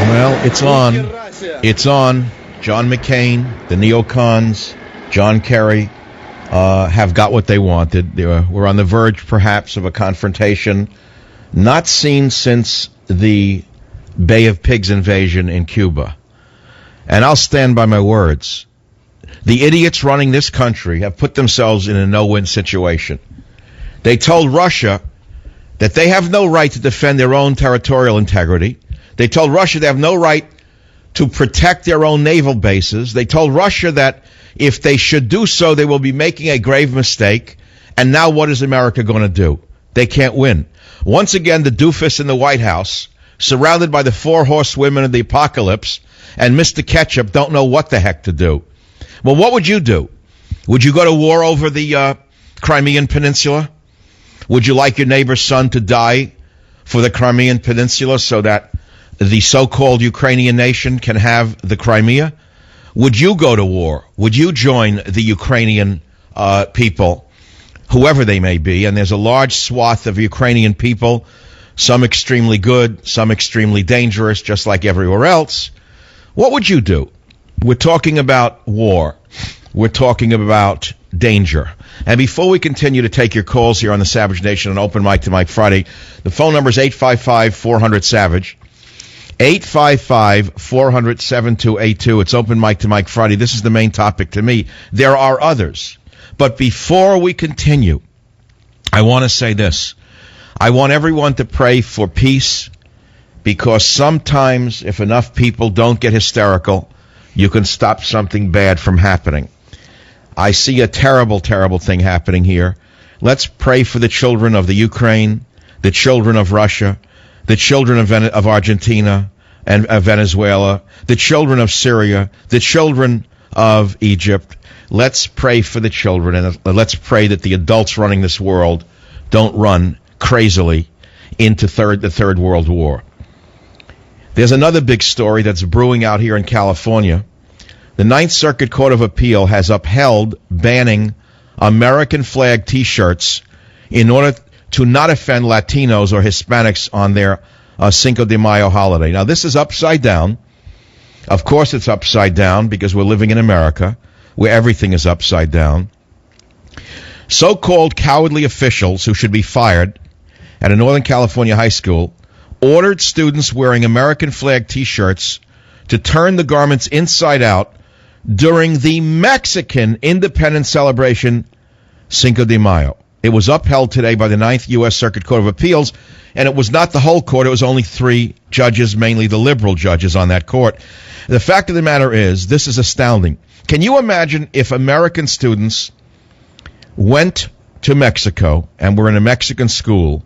Well, it's on. It's on. John McCain, the neocons, John Kerry have got what they wanted. We're on the verge, perhaps, of a confrontation not seen since the Bay of Pigs invasion in Cuba. And I'll stand by my words. The idiots running this country have put themselves in a no-win situation. They told Russia that they have no right to defend their own territorial integrity. They told Russia they have no right to protect their own naval bases. They told Russia that if they should do so, they will be making a grave mistake. And now what is America going to do? They can't win. Once again, the doofus in the White House, surrounded by the four horsewomen of the apocalypse, and Mr. Ketchup don't know what the heck to do. Well, what would you do? Would you go to war over the Crimean Peninsula? Would you like your neighbor's son to die for the Crimean Peninsula so that the so-called Ukrainian nation can have the Crimea? Would you go to war? Would you join the Ukrainian people, whoever they may be? And there's a large swath of Ukrainian people, some extremely good, some extremely dangerous, just like everywhere else. What would you do? We're talking about war. We're talking about danger. And before we continue to take your calls here on the Savage Nation on Open Mic to Mike Friday, the phone number is 855-400-SAVAGE. 855-400-7282. It's Open Mic to Mike Friday. This is the main topic to me. There are others. But before we continue, I want to say this. I want everyone to pray for peace, because sometimes if enough people don't get hysterical, you can stop something bad from happening. I see a terrible, terrible thing happening here. Let's pray for the children of the Ukraine, the children of Russia, the children of Argentina and Venezuela, the children of Syria, the children of Egypt. Let's pray for the children, and let's pray that the adults running this world don't run crazily into the Third World War. There's another big story that's brewing out here in California. The Ninth Circuit Court of Appeal has upheld banning American flag T-shirts in order to not offend Latinos or Hispanics on their Cinco de Mayo holiday. Now, this is upside down. Of course it's upside down because we're living in America where everything is upside down. So-called cowardly officials who should be fired at a Northern California high school ordered students wearing American flag T-shirts to turn the garments inside out during the Mexican independence celebration, Cinco de Mayo. It was upheld today by the Ninth U.S. Circuit Court of Appeals, and it was not the whole court. It was only 3 judges, mainly the liberal judges on that court. The fact of the matter is, this is astounding. Can you imagine if American students went to Mexico and were in a Mexican school,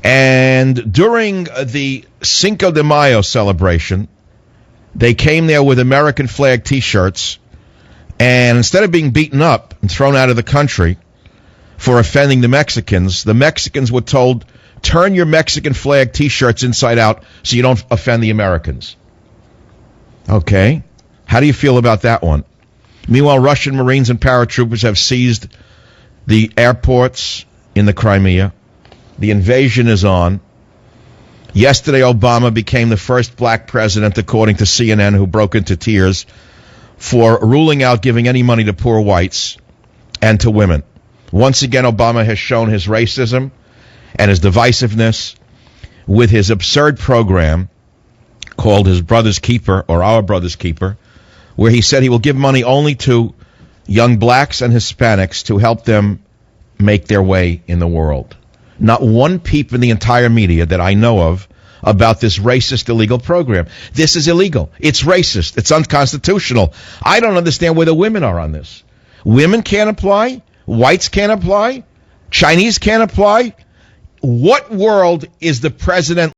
and during the Cinco de Mayo celebration, they came there with American flag T-shirts, and instead of being beaten up and thrown out of the country for offending the Mexicans were told, turn your Mexican flag T-shirts inside out so you don't offend the Americans. Okay. How do you feel about that one? Meanwhile, Russian Marines and paratroopers have seized the airports in the Crimea. The invasion is on. Yesterday, Obama became the first black president, according to CNN, who broke into tears for ruling out giving any money to poor whites and to women. Once again, Obama has shown his racism and his divisiveness with his absurd program called his Brother's Keeper, or Our Brother's Keeper, where he said he will give money only to young blacks and Hispanics to help them make their way in the world. Not one peep in the entire media that I know of about this racist, illegal program. This is illegal. It's racist. It's unconstitutional. I don't understand where the women are on this. Women can't apply. Whites can't apply. Chinese can't apply. What world is the president